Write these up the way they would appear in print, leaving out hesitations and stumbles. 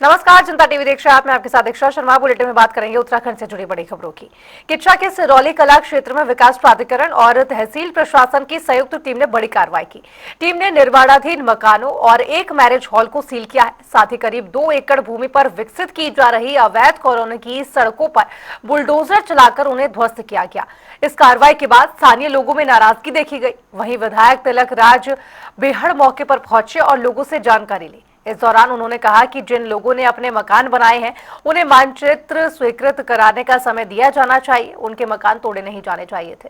नमस्कार, जनता टीवी देख रहे हैं आप। मैं आपके साथ दीक्षा शर्मा। बुलेटिन में बात करेंगे उत्तराखंड से जुड़ी बड़ी खबरों की। किच्चा के सिरौली कला क्षेत्र में विकास प्राधिकरण और तहसील प्रशासन की संयुक्त टीम ने बड़ी कार्रवाई की। टीम ने निर्माणाधीन मकानों और एक मैरिज हॉल को सील किया है। साथ ही करीब 2 एकड़ भूमि पर विकसित की जा रही अवैध कॉलोनी की सड़कों पर बुलडोजर चलाकर उन्हें ध्वस्त किया गया। इस कार्रवाई के बाद स्थानीय लोगों में नाराजगी देखी गई। वहीं विधायक तिलक राज बेहड़ मौके पर पहुंचे और लोगों से जानकारी ली। इस दौरान उन्होंने कहा कि जिन लोगों ने अपने मकान बनाए हैं उन्हें मानचित्र स्वीकृत कराने का समय दिया जाना चाहिए। उनके मकान तोड़े नहीं जाने चाहिए थे।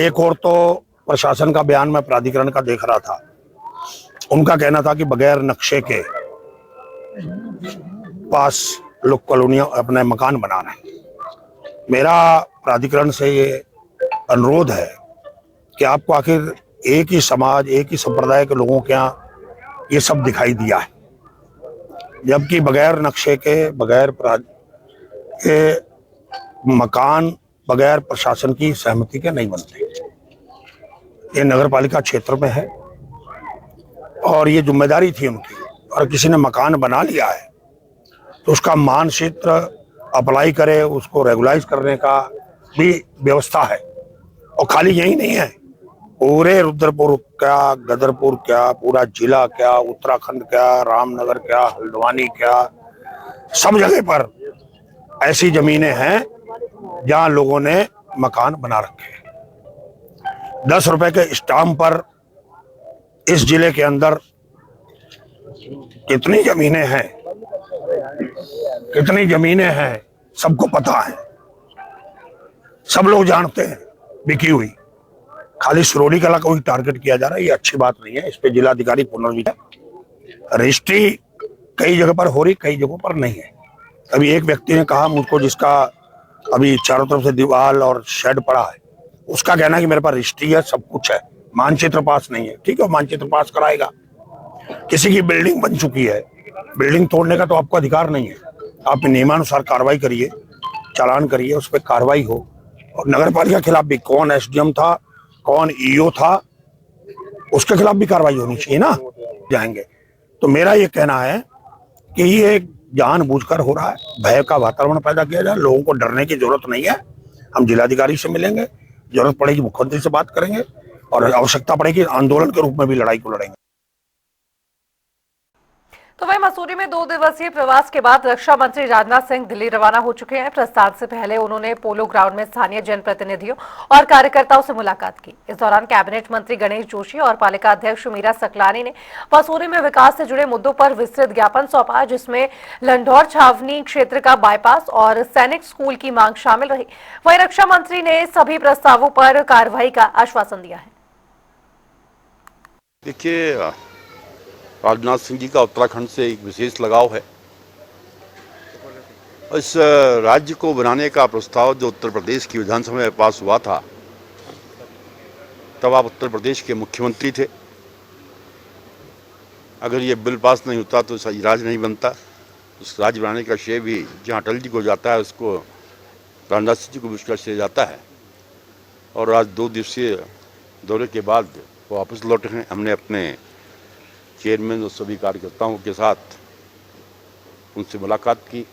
एक और तो प्रशासन का बयान मैं प्राधिकरण का देख रहा था, उनका कहना था कि बगैर नक्शे के पास लोग कॉलोनियां अपने मकान बना रहे हैं। मेरा प्राधिकरण से ये अनुरोध है कि आपको आखिर एक ही समाज, एक ही संप्रदाय के लोगों के यहाँ ये सब दिखाई दिया है, जबकि बगैर नक्शे के, बगैर के मकान बगैर प्रशासन की सहमति के नहीं बनते। ये नगर पालिका क्षेत्र में है और ये जिम्मेदारी थी उनकी। और किसी ने मकान बना लिया है तो उसका मानचित्र अप्लाई करे, उसको रेगुलाइज करने का भी व्यवस्था है। और खाली यही नहीं है, पूरे रुद्रपुर क्या, गदरपुर क्या, पूरा जिला क्या, उत्तराखंड क्या, रामनगर क्या, हल्द्वानी क्या, सब जगह पर ऐसी जमीनें हैं जहां लोगों ने मकान बना रखे हैं। 10 रुपए के स्टाम्प पर इस जिले के अंदर कितनी जमीनें हैं सबको पता है, सब लोग जानते हैं बिकी हुई। खाली सिरौली कला को ही टारगेट किया जा रहा है, ये अच्छी बात नहीं है। इस पे जिलाधिकारी पुनर्विचार। रजिस्ट्री कई जगह पर हो रही, कई जगहों पर नहीं है। अभी एक व्यक्ति ने कहा मुझको, जिसका अभी चारों तरफ से दीवार और शेड पड़ा है, उसका कहना है कि मेरे पास रजिस्ट्री है, सब कुछ है, मानचित्र पास नहीं है। ठीक है, मानचित्र पास कराएगा। किसी की बिल्डिंग बन चुकी है, बिल्डिंग तोड़ने का तो आपको अधिकार नहीं है। आप नियमानुसार कार्रवाई करिए, चालान करिए, उस पर कार्रवाई हो। और नगर पालिका के खिलाफ भी, कौन एसडीएम था, कौन ईओ था, उसके खिलाफ भी कार्रवाई होनी चाहिए ना। जाएंगे तो मेरा ये कहना है कि ये जानबूझकर हो रहा है, भय का वातावरण पैदा किया जाए। लोगों को डरने की जरूरत नहीं है। हम जिलाधिकारी से मिलेंगे, जरूरत पड़ेगी मुख्यमंत्री से बात करेंगे और आवश्यकता पड़ेगी आंदोलन के रूप में भी लड़ाई को लड़ेंगे। तो वहीं मसूरी में 2 दिवसीय प्रवास के बाद रक्षा मंत्री राजनाथ सिंह दिल्ली रवाना हो चुके हैं। प्रस्थान से पहले उन्होंने पोलो ग्राउंड में स्थानीय जनप्रतिनिधियों और कार्यकर्ताओं से मुलाकात की। इस दौरान कैबिनेट मंत्री गणेश जोशी और पालिका अध्यक्ष मीरा सकलानी ने मसूरी में विकास से जुड़े मुद्दों पर विस्तृत ज्ञापन सौंपा, जिसमें लंढौर छावनी क्षेत्र का बाईपास और सैनिक स्कूल की मांग शामिल रही। वहीं रक्षा मंत्री ने सभी प्रस्तावों पर कार्रवाई का आश्वासन दिया है। देखिए, राजनाथ सिंह जी का उत्तराखंड से एक विशेष लगाव है। इस राज्य को बनाने का प्रस्ताव जो उत्तर प्रदेश की विधानसभा में पास हुआ था, तब आप उत्तर प्रदेश के मुख्यमंत्री थे। अगर ये बिल पास नहीं होता तो सही राज्य नहीं बनता। उस राज्य बनाने का श्रेय भी जहाँ अटल जी को जाता है, उसको राजनाथ सिंह जी को भी उसका श्रेय जाता है। और आज 2 दिवसीय दौरे के बाद वो वापस लौटे हैं। हमने अपने चेयरमैन और सभी कार्यकर्ताओं के साथ उनसे मुलाकात की।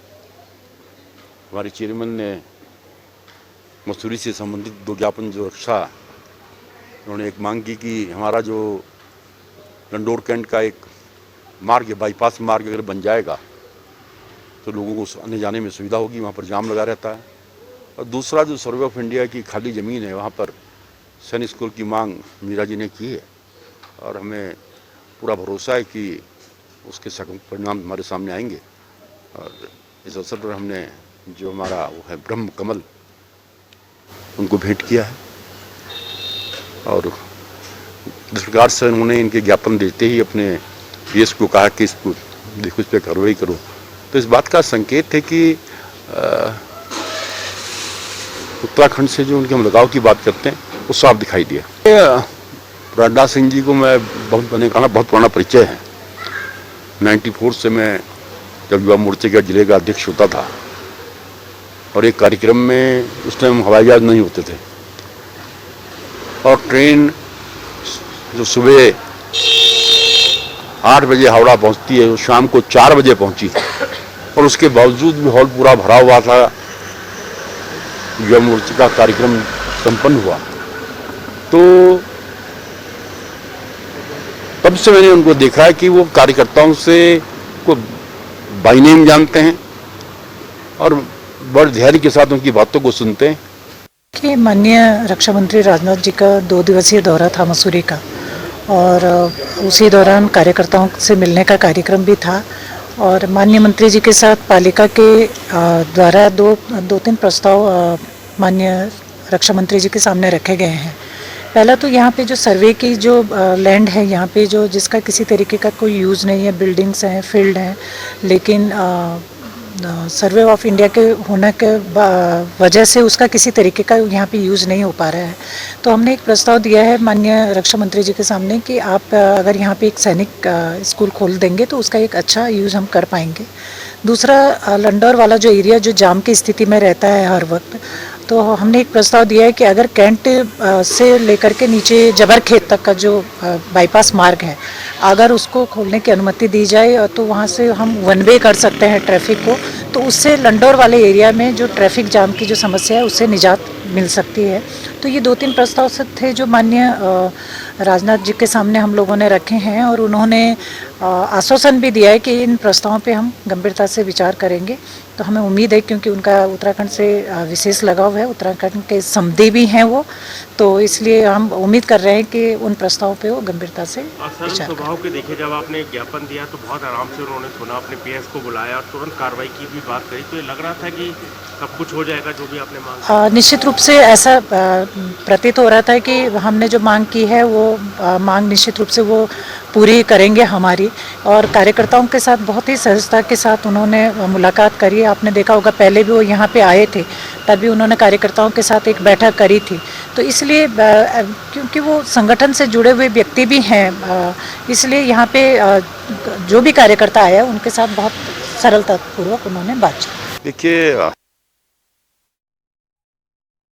हमारे चेयरमैन ने मसूरी से संबंधित 2 ज्ञापन जो रक्षा, उन्होंने एक मांग की कि हमारा जो लंडौर कैंट का एक मार्ग है, बाईपास मार्ग अगर बन जाएगा तो लोगों को आने जाने में सुविधा होगी। वहाँ पर जाम लगा रहता है। और दूसरा जो सर्वे ऑफ इंडिया की खाली ज़मीन है, वहाँ पर सैनिक स्कूल की मांग मीरा जी ने की है और हमें पूरा भरोसा है कि उसके सकारात्मक परिणाम हमारे सामने आएंगे। और इस अवसर पर हमने जो हमारा वो है ब्रह्म कमल, उनको भेंट किया है। और सरकार से उन्होंने इनके ज्ञापन देते ही अपने पीएस को कहा कि इसको देखो, इस पर कार्रवाई करो। तो इस बात का संकेत है कि उत्तराखंड से जो उनके हम लगाव की बात करते हैं वो साफ दिखाई दिया। राजनाथ सिंह जी को मैं बहुत पुराना परिचय है। 94 से मैं जब युवा मोर्चे का जिले का अध्यक्ष होता था और एक कार्यक्रम में उस टाइम हवाई जहाज नहीं होते थे और ट्रेन जो सुबह 8 बजे हावड़ा पहुंचती है, वो शाम को 4 बजे पहुंची और उसके बावजूद भी हॉल पूरा भरा हुआ था। युवा मोर्चा का कार्यक्रम संपन्न हुआ तो तब से मैंने उनको देखा है कि वो कार्यकर्ताओं से को बाय नेम जानते हैं और बड़े धैर्य के साथ उनकी बातों को सुनते हैं। कि माननीय रक्षा मंत्री राजनाथ जी का 2 दिवसीय दौरा था मसूरी का और उसी दौरान कार्यकर्ताओं से मिलने का कार्यक्रम भी था और माननीय मंत्री जी के साथ पालिका के द्वारा दो तीन प्रस्ताव माननीय रक्षा मंत्री जी के सामने रखे गए हैं। पहला तो यहाँ पे जो सर्वे की जो लैंड है यहाँ पे जो जिसका किसी तरीके का कोई यूज़ नहीं है, बिल्डिंग्स हैं, फील्ड हैं, लेकिन सर्वे ऑफ इंडिया के होने के वजह से उसका किसी तरीके का यहाँ पे यूज़ नहीं हो पा रहा है। तो हमने एक प्रस्ताव दिया है माननीय रक्षा मंत्री जी के सामने कि आप अगर यहाँ पे एक सैनिक स्कूल खोल देंगे तो उसका एक अच्छा यूज़ हम कर पाएंगे। दूसरा, लंडौर वाला जो एरिया जो जाम की स्थिति में रहता है हर वक्त, तो हमने एक प्रस्ताव दिया है कि अगर कैंट से लेकर के नीचे जबरखेत तक का जो बाईपास मार्ग है, अगर उसको खोलने की अनुमति दी जाए तो वहाँ से हम वन वे कर सकते हैं ट्रैफिक को, तो उससे लंडौर वाले एरिया में जो ट्रैफिक जाम की जो समस्या है उससे निजात मिल सकती है। तो ये 2-3 प्रस्ताव थे जो माननीय राजनाथ जी के सामने हम लोगों ने रखे हैं और उन्होंने आश्वासन भी दिया है कि इन प्रस्तावों पे हम गंभीरता से विचार करेंगे। तो हमें उम्मीद है, क्योंकि उनका उत्तराखंड से विशेष लगाव है, उत्तराखंड के समधी भी हैं वो, तो इसलिए हम उम्मीद कर रहे हैं कि उन प्रस्तावों पे वो गंभीरता से विचार करें। स्वभाव के देखे जब आपने ज्ञापन दिया तो बहुत आराम से उन्होंने सुना, अपने पीएस को बुलाया और तुरंत कार्रवाई की भी बात कही, तो ये लग रहा था कि सब कुछ हो जाएगा जो भी आपने मांग। निश्चित रूप से ऐसा प्रतीत हो रहा था कि हमने जो मांग की है वो मांग निश्चित रूप से वो पूरी करेंगे हमारी, और कार्यकर्ताओं के साथ बहुत ही सहजता के साथ उन्होंने मुलाकात करी। आपने देखा होगा पहले भी वो यहाँ पे आए थे, तभी उन्होंने कार्यकर्ताओं के साथ एक बैठक करी थी। तो इसलिए क्योंकि वो संगठन से जुड़े हुए व्यक्ति भी हैं, इसलिए यहाँ पे जो भी कार्यकर्ता आया उनके साथ बहुत सरलतापूर्वक उन्होंने बातचीत। देखिए,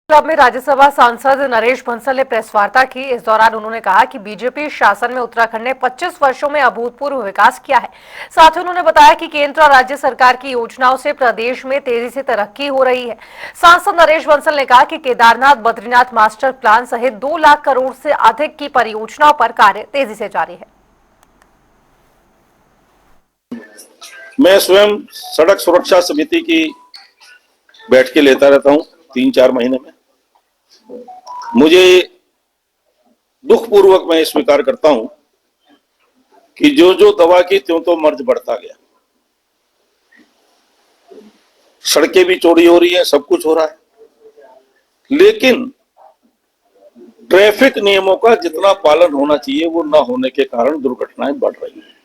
क्लब में राज्यसभा सांसद नरेश बंसल ने प्रेस वार्ता की। इस दौरान उन्होंने कहा कि बीजेपी शासन में उत्तराखंड ने 25 वर्षों में अभूतपूर्व विकास किया है। साथ ही उन्होंने बताया कि केंद्र और राज्य सरकार की योजनाओं से प्रदेश में तेजी से तरक्की हो रही है। सांसद नरेश बंसल ने कहा कि केदारनाथ बद्रीनाथ मास्टर प्लान सहित 2 लाख करोड़ से अधिक की परियोजनाओं पर कार्य तेजी से जारी है। मैं स्वयं सड़क सुरक्षा समिति की बैठकें लेता रहता हूं 3-4 महीने में। मुझे दुखपूर्वक मैं स्वीकार करता हूं कि जो जो दवा की त्यों तो मर्ज बढ़ता गया। सड़कें भी चौड़ी हो रही है, सब कुछ हो रहा है, लेकिन ट्रैफिक नियमों का जितना पालन होना चाहिए वो न होने के कारण दुर्घटनाएं बढ़ रही हैं।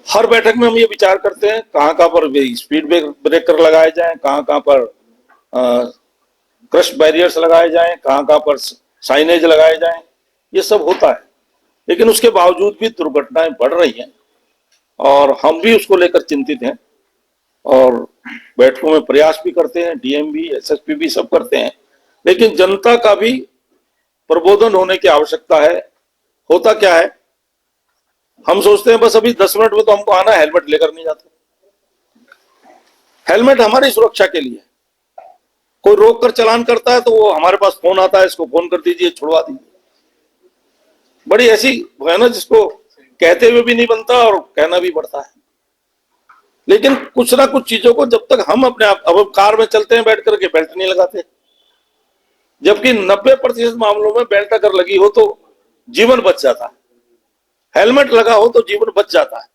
हर बैठक में हम ये विचार करते हैं कहां पर स्पीड ब्रेकर लगाए जाएं, कहां पर क्रश बैरियर्स लगाए जाएं, कहां पर साइनेज लगाए जाएं। ये सब होता है, लेकिन उसके बावजूद भी दुर्घटनाएं बढ़ रही हैं और हम भी उसको लेकर चिंतित हैं और बैठकों में प्रयास भी करते हैं, डीएम भी, एसएसपी भी सब करते हैं, लेकिन जनता का भी प्रबोधन होने की आवश्यकता है। होता क्या है, हम सोचते हैं बस अभी 10 मिनट में तो हमको आना है, हेलमेट लेकर नहीं जाते। हेलमेट हमारी सुरक्षा के लिए। कोई रोक कर चालान करता है तो वो हमारे पास फोन आता है, इसको फोन कर दीजिए, छुड़वा दीजिए। बड़ी ऐसी है ना जिसको कहते हुए भी नहीं बनता और कहना भी पड़ता है। लेकिन कुछ ना कुछ चीजों को जब तक हम अपने आप, अब कार में चलते हैं बैठ करके बेल्ट नहीं लगाते, जबकि 90% मामलों में बेल्ट अगर लगी हो तो जीवन बच जाता है, हेलमेट लगा हो तो जीवन बच जाता है।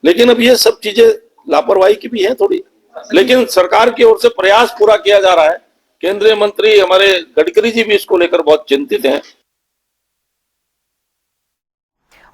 लेकिन अब ये सब चीजें लापरवाही की भी है थोड़ी, लेकिन सरकार की ओर से प्रयास पूरा किया जा रहा है। केंद्रीय मंत्री हमारे गडकरी जी भी इसको लेकर बहुत चिंतित हैं।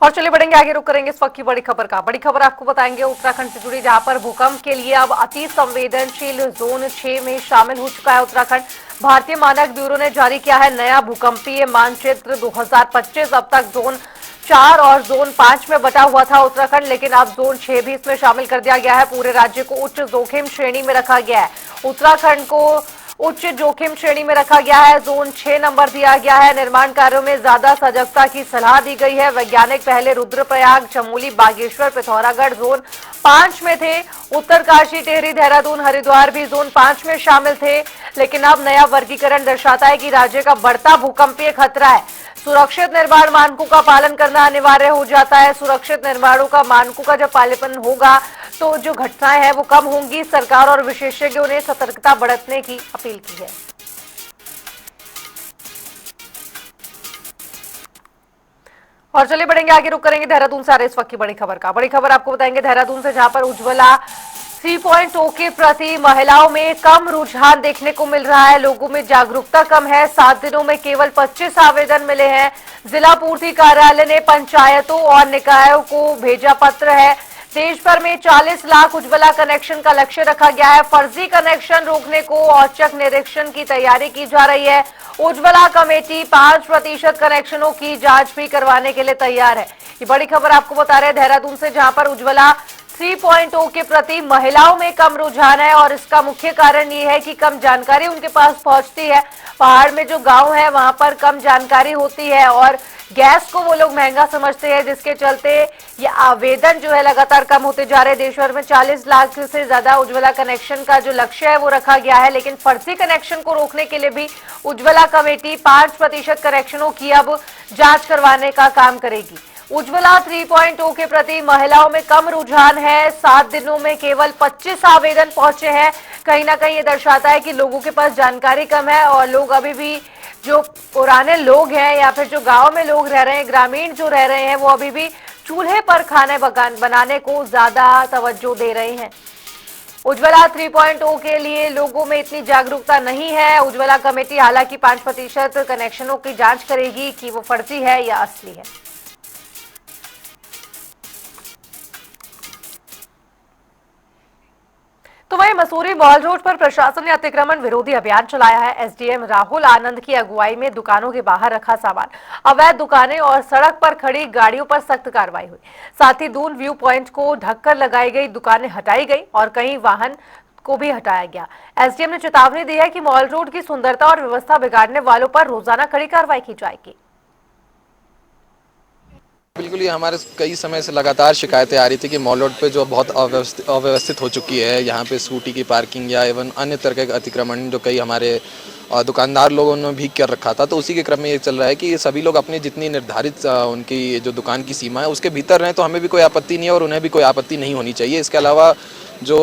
और चलिए बढ़ेंगे आगे, रुक करेंगे इस वक्त की बड़ी खबर का। बड़ी खबर आपको बताएंगे उत्तराखंड से जुड़ी, जहां पर भूकंप के लिए अब अति संवेदनशील जोन 6 में शामिल हो चुका है उत्तराखंड। भारतीय मानक ब्यूरो ने जारी किया है नया भूकंपीय मानचित्र 2025। अब तक जोन 4 और जोन 5 में बटा हुआ था उत्तराखंड, लेकिन अब जोन 6 भी इसमें शामिल कर दिया गया है। पूरे राज्य को उच्च जोखिम श्रेणी में रखा गया है। उत्तराखंड को उच्च जोखिम श्रेणी में रखा गया है। जोन 6 नंबर दिया गया है। निर्माण कार्यों में ज्यादा सजगता की सलाह दी गई है। वैज्ञानिक पहले रुद्रप्रयाग, चमोली, बागेश्वर, पिथौरागढ़ जोन 5 में थे। उत्तरकाशी, टिहरी, देहरादून, हरिद्वार भी जोन 5 में शामिल थे, लेकिन अब नया वर्गीकरण दर्शाता है कि राज्य का बढ़ता भूकंपीय खतरा है। सुरक्षित निर्माण मानकों का पालन करना अनिवार्य हो जाता है। सुरक्षित निर्माणों का मानकों का जब पालन होगा तो जो घटनाएं हैं वो कम होंगी। सरकार और विशेषज्ञों ने सतर्कता बरतने की अपील की है। और चलिए बढ़ेंगे आगे, रुक करेंगे देहरादून से आ रही इस वक्त की बड़ी खबर का। बड़ी खबर आपको बताएंगे देहरादून से, जहां पर उज्ज्वला 3.0 के प्रति महिलाओं में कम रुझान देखने को मिल रहा है। लोगों में जागरूकता कम है। 7 दिनों में केवल 25 आवेदन मिले हैं। जिला पूर्ति कार्यालय ने पंचायतों और निकायों को भेजा पत्र है। देश भर में 40 लाख उज्ज्वला कनेक्शन का लक्ष्य रखा गया है। फर्जी कनेक्शन रोकने को औचक निरीक्षण की तैयारी की जा रही है। उज्ज्वला कमेटी 5% कनेक्शनों की जांच भी करवाने के लिए तैयार है। ये बड़ी खबर आपको बता रहे हैं देहरादून से, जहां पर उज्ज्वला 3.0 के प्रति महिलाओं में कम रुझान है और इसका मुख्य कारण ये है कि कम जानकारी उनके पास पहुंचती है। पहाड़ में जो गांव है वहां पर कम जानकारी होती है और गैस को वो लोग महंगा समझते हैं, जिसके चलते ये आवेदन जो है लगातार कम होते जा रहे हैं। देश भर में 40 लाख से ज्यादा उज्ज्वला कनेक्शन का जो लक्ष्य है वो रखा गया है, लेकिन फर्जी कनेक्शन को रोकने के लिए भी उज्ज्वला कमेटी 5% कनेक्शनों की अब जांच करवाने का काम करेगी। उज्ज्वला 3.0 के प्रति महिलाओं में कम रुझान है। 7 दिनों में केवल 25 आवेदन पहुंचे हैं। कहीं ना कहीं ये दर्शाता है कि लोगों के पास जानकारी कम है और लोग अभी भी, जो पुराने लोग हैं या फिर जो गांव में लोग रह रहे हैं, ग्रामीण जो रह रहे हैं, वो अभी भी चूल्हे पर खाने बनाने को ज्यादा तवज्जो दे रहे हैं। उज्ज्वला 3.0 के लिए लोगों में इतनी जागरूकता नहीं है। उज्ज्वला कमेटी हालांकि 5% कनेक्शनों की जांच करेगी कि वो फर्जी है या असली है। तो वहीं मसूरी मॉल रोड पर प्रशासन ने अतिक्रमण विरोधी अभियान चलाया है। एसडीएम राहुल आनंद की अगुवाई में दुकानों के बाहर रखा सामान, अवैध दुकानें और सड़क पर खड़ी गाड़ियों पर सख्त कार्रवाई हुई। साथ ही दून व्यू पॉइंट को ढककर लगाई गई दुकानें हटाई गई और कई वाहन को भी हटाया गया। एसडीएम ने चेतावनी दी है कि मॉल रोड की सुंदरता और व्यवस्था बिगाड़ने वालों पर रोजाना कड़ी कार्रवाई की जाएगी। बिल्कुल, ये हमारे कई समय से लगातार शिकायतें आ रही थी कि मॉल रोड पे जो बहुत अव्यवस्थित हो चुकी है, यहाँ पे स्कूटी की पार्किंग या एवं अन्य तरह के अतिक्रमण जो कई हमारे दुकानदार लोगों ने भी कर रखा था। तो उसी के क्रम में ये चल रहा है कि ये सभी लोग अपनी जितनी निर्धारित उनकी जो दुकान की सीमा है उसके भीतर रहें, तो हमें भी कोई आपत्ति नहीं है और उन्हें भी कोई आपत्ति नहीं होनी चाहिए। इसके अलावा जो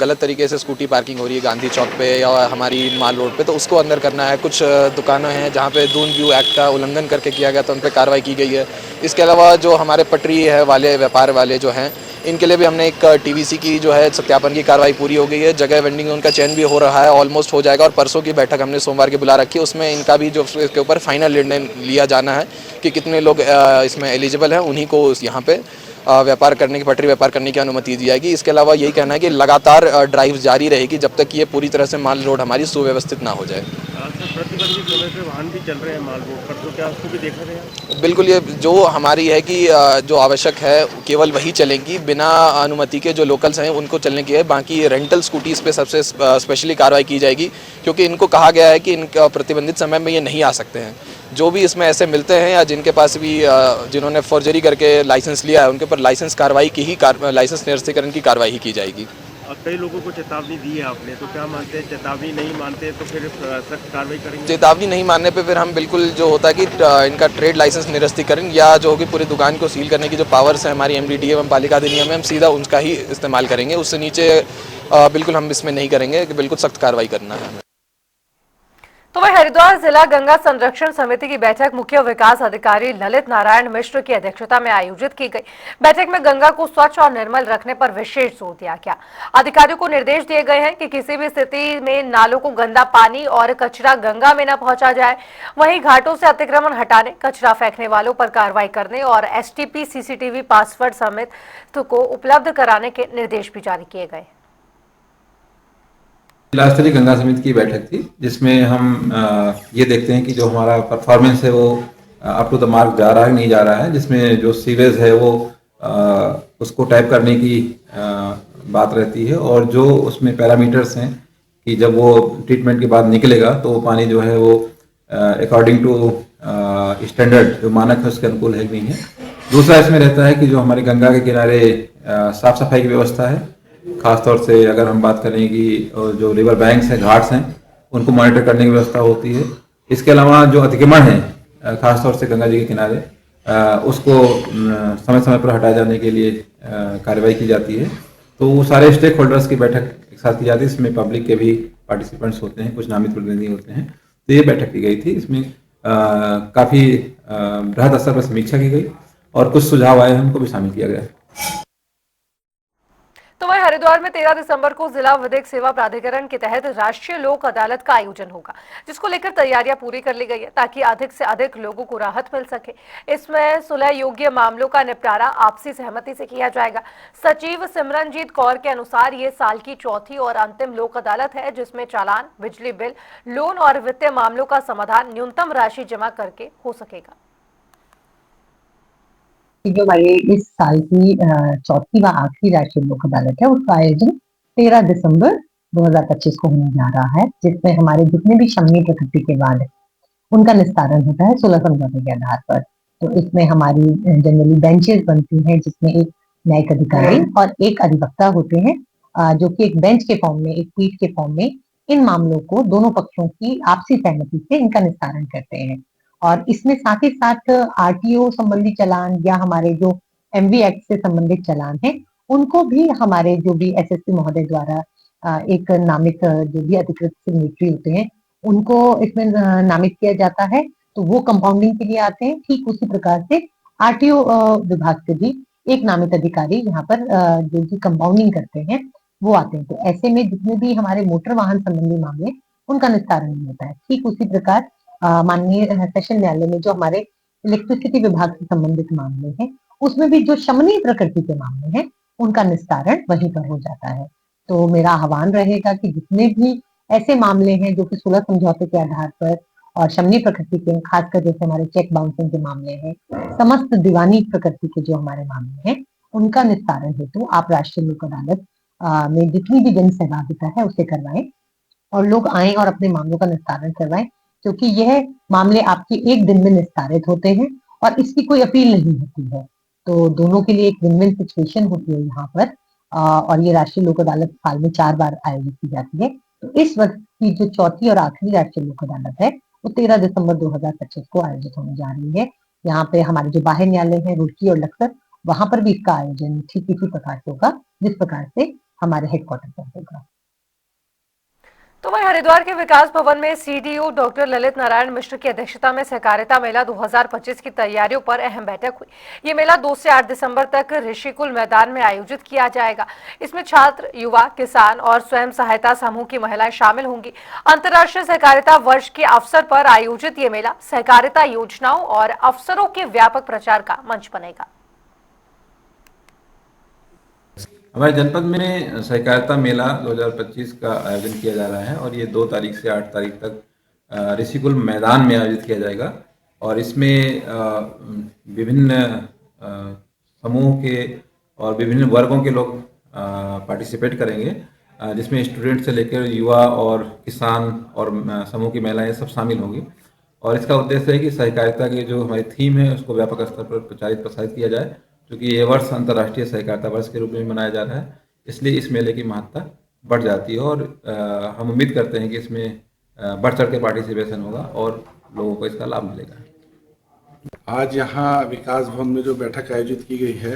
गलत तरीके से स्कूटी पार्किंग हो रही है गांधी चौक पे या हमारी माल रोड पे, तो उसको अंदर करना है। कुछ दुकानें हैं जहाँ पे दून व्यू एक्ट का उल्लंघन करके किया गया, तो उन पर कार्रवाई की गई है। इसके अलावा जो हमारे पटरी है वाले व्यापार वाले जो हैं, इनके लिए भी हमने एक टीवीसी की जो है सत्यापन की कार्रवाई पूरी हो गई है। जगह वेंडिंग उनका चयन भी हो रहा है, ऑलमोस्ट हो जाएगा। और परसों की बैठक हमने सोमवार की बुला रखी है, उसमें इनका भी जो इसके ऊपर फाइनल निर्णय लिया जाना है कि कितने लोग इसमें एलिजिबल हैं, उन्हीं को यहाँ पे व्यापार करने की, पटरी व्यापार करने की अनुमति दी जाएगी। इसके अलावा यही कहना है कि लगातार ड्राइव जारी रहेगी जब तक ये पूरी तरह से माल रोड हमारी सुव्यवस्थित ना हो जाए। प्रतिबंधित समय पे वाहन भी चल रहे हैं माल रोड पर, तो क्या उसको भी देखा गया? बिल्कुल, ये जो हमारी है कि जो आवश्यक है केवल वही चलेंगी, बिना अनुमति के जो लोकल्स हैं उनको चलने की है। बाकी रेंटल स्कूटीज़ पे सबसे स्पेशली कार्रवाई की जाएगी, क्योंकि इनको कहा गया है कि इनका प्रतिबंधित समय में ये नहीं आ सकते हैं। जो भी इसमें ऐसे मिलते हैं या जिनके पास भी जिन्होंने फॉर्जरी करके लाइसेंस लिया है, उनके ऊपर लाइसेंस कार्रवाई की ही लाइसेंस निरस्तीकरण की कार्रवाई की जाएगी। कई लोगों को चेतावनी दी है आपने, तो क्या मानते हैं? चेतावनी नहीं मानते तो फिर सख्त कार्रवाई करेंगे? चेतावनी नहीं मानने पे फिर हम बिल्कुल जो होता है कि इनका ट्रेड लाइसेंस निरस्तीकरण या जो होगी पूरी दुकान को सील करने की जो पावर्स है हमारी एमडीडीए एवं पालिका अधिनियम में, हम सीधा उनका ही इस्तेमाल करेंगे। उससे नीचे बिल्कुल हम इसमें नहीं करेंगे, कि बिल्कुल सख्त कार्रवाई करना है हमें। तो वह हरिद्वार जिला गंगा संरक्षण समिति की बैठक मुख्य विकास अधिकारी ललित नारायण मिश्र की अध्यक्षता में आयोजित की गई। बैठक में गंगा को स्वच्छ और निर्मल रखने पर विशेष जोर दिया गया। अधिकारियों को निर्देश दिए गए हैं कि किसी भी स्थिति में नालों को गंदा पानी और कचरा गंगा में न पहुंचा जाए। वहीं घाटों से अतिक्रमण हटाने, कचरा फेंकने वालों पर कार्रवाई करने और एसटीपी सीसीटीवी पासवर्ड समेत को उपलब्ध कराने के निर्देश भी जारी किए गए। जिला स्तरीय गंगा समिति की बैठक थी, जिसमें हम ये देखते हैं कि जो हमारा परफॉर्मेंस है वो अप टू द मार्क जा रहा है नहीं जा रहा है। जिसमें जो सीवेज है वो उसको टैप करने की बात रहती है, और जो उसमें पैरामीटर्स हैं कि जब वो ट्रीटमेंट के बाद निकलेगा तो वो पानी जो है वो अकॉर्डिंग टू स्टैंडर्ड जो मानक है उसके अनुकूल है कि नहीं है। दूसरा इसमें रहता है कि जो हमारे गंगा के किनारे साफ सफाई की व्यवस्था है, खासतौर से अगर हम बात करें कि जो रिवर बैंक्स हैं, घाट्स हैं, उनको मॉनिटर करने की व्यवस्था होती है। इसके अलावा जो अतिक्रमण है खासतौर से गंगा जी के किनारे उसको समय समय पर हटाए जाने के लिए कार्रवाई की जाती है। तो वो सारे स्टेक होल्डर्स की बैठक एक साथ की जाती है, इसमें पब्लिक के भी पार्टिसिपेंट्स होते हैं, कुछ नामित प्रतिनिधि होते हैं। तो ये बैठक की गई थी, इसमें काफ़ी बृहद स्तर पर समीक्षा की गई और कुछ सुझाव आए हैं, उनको भी शामिल किया गया। तो वहीं हरिद्वार में 13 दिसंबर को जिला विधिक सेवा प्राधिकरण के तहत राष्ट्रीय लोक अदालत का आयोजन होगा, जिसको लेकर तैयारियां पूरी कर ली गई है ताकि अधिक से अधिक लोगों को राहत मिल सके। इसमें सुलह योग्य मामलों का निपटारा आपसी सहमति से किया जाएगा। सचिव सिमरनजीत कौर के अनुसार ये साल की चौथी और अंतिम लोक अदालत है, जिसमें चालान, बिजली बिल, लोन और वित्तीय मामलों का समाधान न्यूनतम राशि जमा करके हो सकेगा। जो हमारे इस साल की चौथी व आखिरी राष्ट्रीय लोक अदालत है, उसका आयोजन 13 दिसंबर 2025 को होने जा रहा है, जिसमें हमारे जितने भी शमनी प्रकृति के वाद है उनका निस्तारण होता है सुलह समझौते के आधार पर। तो इसमें हमारी जनरली बेंचेस बनती हैं, जिसमें एक न्यायिक अधिकारी और एक अधिवक्ता होते हैं, जो कि एक बेंच के फॉर्म में, एक पीठ के फॉर्म में इन मामलों को दोनों पक्षों की आपसी सहमति से इनका निस्तारण करते हैं। और इसमें साथ ही साथ आरटीओ संबंधी चालान या हमारे जो एमवी एक्ट से संबंधित चालान है, उनको भी हमारे जो भी एसएसपी महोदय द्वारा एक नामित जो भी अधिकृत सिग्नेटरी होते हैं उनको इसमें नामित किया जाता है, तो वो कंपाउंडिंग के लिए आते हैं। ठीक उसी प्रकार से आरटीओ विभाग से भी एक नामित अधिकारी यहाँ पर जो भी कंपाउंडिंग करते हैं वो आते हैं। तो ऐसे में जितने भी हमारे मोटर वाहन संबंधी मामले उनका निस्तारण नहीं होता है। ठीक उसी प्रकार माननीय सेशन न्यायालय में जो हमारे इलेक्ट्रिसिटी विभाग से संबंधित मामले हैं, उसमें भी जो शमनीय प्रकृति के मामले हैं उनका निस्तारण वहीं पर हो जाता है। तो मेरा आह्वान रहेगा कि जितने भी ऐसे मामले हैं जो कि सुलह समझौते के आधार पर और शमनीय प्रकृति के, खासकर जैसे हमारे चेक बाउंसिंग के मामले हैं, समस्त दीवानी प्रकृति के जो हमारे मामले हैं, उनका निस्तारण हेतु आप राष्ट्रीय लोक अदालत में जितनी भी जन सहभागिता है उसे करवाएं और लोग आए और अपने मामलों का निस्तारण करवाएं, क्योंकि यह मामले आपके एक दिन में निस्तारित होते हैं और इसकी कोई अपील नहीं होती है। तो दोनों के लिए एक विन विन सिचुएशन होती है यहाँ पर। और ये राष्ट्रीय लोक अदालत साल में 4 बार आयोजित की जाती है। तो इस वर्ष की जो चौथी और आखिरी राष्ट्रीय लोक अदालत है वो 13 दिसंबर 2025 को आयोजित होने जा रही है। यहाँ पे हमारे जो बाह्य न्यायालय है रुड़की और लक्सर, वहां पर भी इसका आयोजन ठीक इसी प्रकार से होगा जिस प्रकार से हमारे हेडक्वार्टर पर होगा। तो वहीं हरिद्वार के विकास भवन में सीडीओ डॉक्टर ललित नारायण मिश्र की अध्यक्षता में सहकारिता मेला 2025 की तैयारियों पर अहम बैठक हुई। ये मेला 2 से 8 दिसंबर तक ऋषिकुल मैदान में आयोजित किया जाएगा। इसमें छात्र, युवा, किसान और स्वयं सहायता समूह की महिलाएं शामिल होंगी। अंतर्राष्ट्रीय सहकारिता वर्ष के अवसर पर आयोजित ये मेला सहकारिता योजनाओं और अवसरों के व्यापक प्रचार का मंच बनेगा। हमारे जनपद में सहकारिता मेला 2025 का आयोजन किया जा रहा है और ये 2 तारीख से 8 तारीख तक ऋषिकुल मैदान में आयोजित किया जाएगा। और इसमें विभिन्न समूह के और विभिन्न वर्गों के लोग पार्टिसिपेट करेंगे, जिसमें स्टूडेंट से लेकर युवा और किसान और समूह की महिलाएं सब शामिल होंगी। और इसका उद्देश्य है कि सहकारिता की जो हमारी थीम है उसको व्यापक स्तर पर प्रचारित प्रसारित किया जाए, क्योंकि ये वर्ष अंतर्राष्ट्रीय सहकारिता वर्ष के रूप में मनाया जा रहा है, इसलिए इस मेले की महत्ता बढ़ जाती है। और हम उम्मीद करते हैं कि इसमें बढ़ चढ़ के पार्टिसिपेशन होगा और लोगों को इसका लाभ मिलेगा। आज यहाँ विकास भवन में जो बैठक आयोजित की गई है,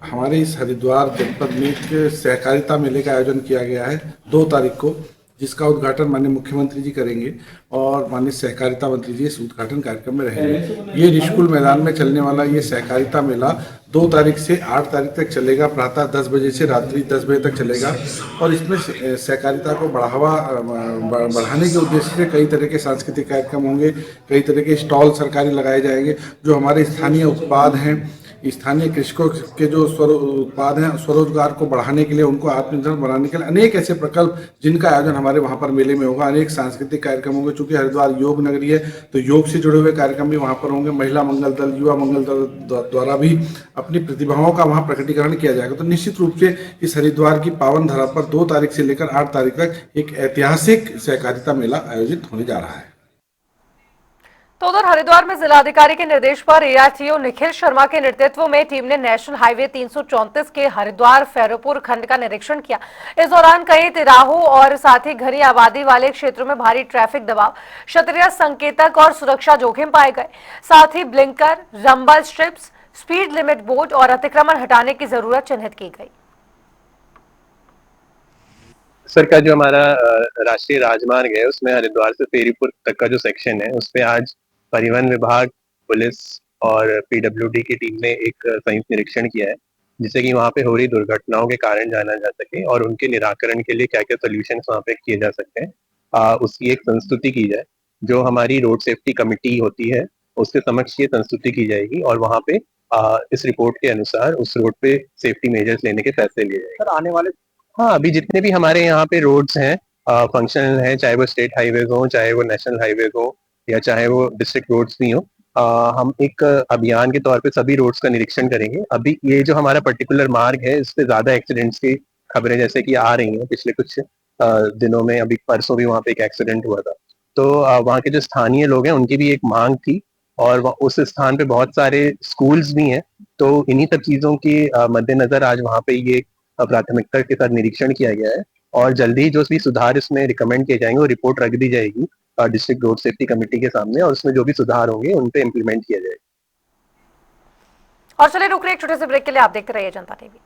हमारे इस हरिद्वार जनपद में एक सहकारिता मेले का आयोजन किया गया है 2 तारीख को, जिसका उद्घाटन माननीय मुख्यमंत्री जी करेंगे और माननीय सहकारिता मंत्री जी इस उद्घाटन कार्यक्रम में रहेंगे। ये ऋषिकुल मैदान में चलने वाला ये सहकारिता मेला 2 तारीख से 8 तारीख तक चलेगा। प्रातः 10 बजे से रात्रि 10 बजे तक चलेगा और इसमें सहकारिता को बढ़ाने के उद्देश्य से कई तरह के सांस्कृतिक कार्यक्रम होंगे, कई तरह के स्टॉल सरकारी लगाए जाएंगे। जो हमारे स्थानीय उत्पाद हैं स्थानीय कृषकों के जो उत्पाद हैं स्वरोजगार को बढ़ाने के लिए, उनको आत्मनिर्भर बनाने के लिए अनेक ऐसे प्रकल्प जिनका आयोजन हमारे वहाँ पर मेले में होगा। अनेक सांस्कृतिक कार्यक्रम होंगे, चूंकि हरिद्वार योग नगरी है तो योग से जुड़े हुए कार्यक्रम भी वहाँ पर होंगे। महिला मंगल दल, युवा मंगल दल द्वारा भी अपनी प्रतिभाओं का वहाँ प्रकटीकरण किया जाएगा। तो निश्चित रूप से इस हरिद्वार की पावन धरा पर 2 तारीख से लेकर 8 तारीख तक एक ऐतिहासिक सहकारिता मेला आयोजित होने जा रहा है। तो उधर हरिद्वार में जिलाधिकारी के निर्देश पर एआरटीओ निखिल शर्मा के नेतृत्व में टीम ने नेशनल हाईवे 334 के हरिद्वार फैरोपुर खंड का निरीक्षण किया। इस दौरान कई तिराहों और साथ ही घनी आबादी वाले क्षेत्रों में भारी ट्रैफिक दबाव, क्षत्रिय संकेतक और सुरक्षा जोखिम पाए गए। साथ ही blinker, rumble strips, speed limit board और अतिक्रमण हटाने की जरूरत चिन्हित की गई। सर का जो हमारा राष्ट्रीय राजमार्ग है उसमें हरिद्वार से फेरीपुर तक का जो सेक्शन है उस पे आज परिवहन विभाग, पुलिस और पीडब्ल्यूडी की टीम ने एक संयुक्त निरीक्षण किया है, जिससे कि वहाँ पे हो रही दुर्घटनाओं के कारण जाना जा सके और उनके निराकरण के लिए क्या क्या सोल्यूशन वहाँ पे किए जा सकते हैं, उसकी एक संस्तुति की जाए। जो हमारी रोड सेफ्टी कमेटी होती है उसके समक्ष ये संस्तुति की जाएगी और वहाँ पे इस रिपोर्ट के अनुसार उस रोड पे सेफ्टी मेजर्स लेने के फैसले लिए जाएंगे। सर आने वाले अभी जितने भी हमारे यहाँ पे रोड्स हैं फंक्शनल हैं, चाहे वो स्टेट हाईवेज हो, चाहे वो नेशनल हाईवेज हो या चाहे वो डिस्ट्रिक्ट रोड्स भी हो, हम एक अभियान के तौर पे सभी रोड्स का निरीक्षण करेंगे। अभी ये जो हमारा पर्टिकुलर मार्ग है इस पे ज्यादा एक्सीडेंट्स की खबरें जैसे कि आ रही हैं पिछले कुछ दिनों में। अभी परसों भी वहाँ पे एक एक्सीडेंट हुआ था, तो वहाँ के जो स्थानीय लोग हैं उनकी भी एक मांग थी और उस स्थान पे बहुत सारे स्कूल्स भी हैं, तो इन्हीं सब चीजों के मद्देनजर आज वहाँ पे ये प्राथमिकता के साथ निरीक्षण किया गया है और जल्दी ही जो भी सुधार इसमें रिकमेंड किए जाएंगे वो रिपोर्ट रख दी जाएगी डिस्ट्रिक्ट रोड सेफ्टी कमेटी के सामने और उसमें जो भी सुधार होंगे उन पे इम्प्लीमेंट किया जाएगा। और चलिए रुक रहे एक छोटे से ब्रेक के लिए, आप देखते रहिए जनता टीवी।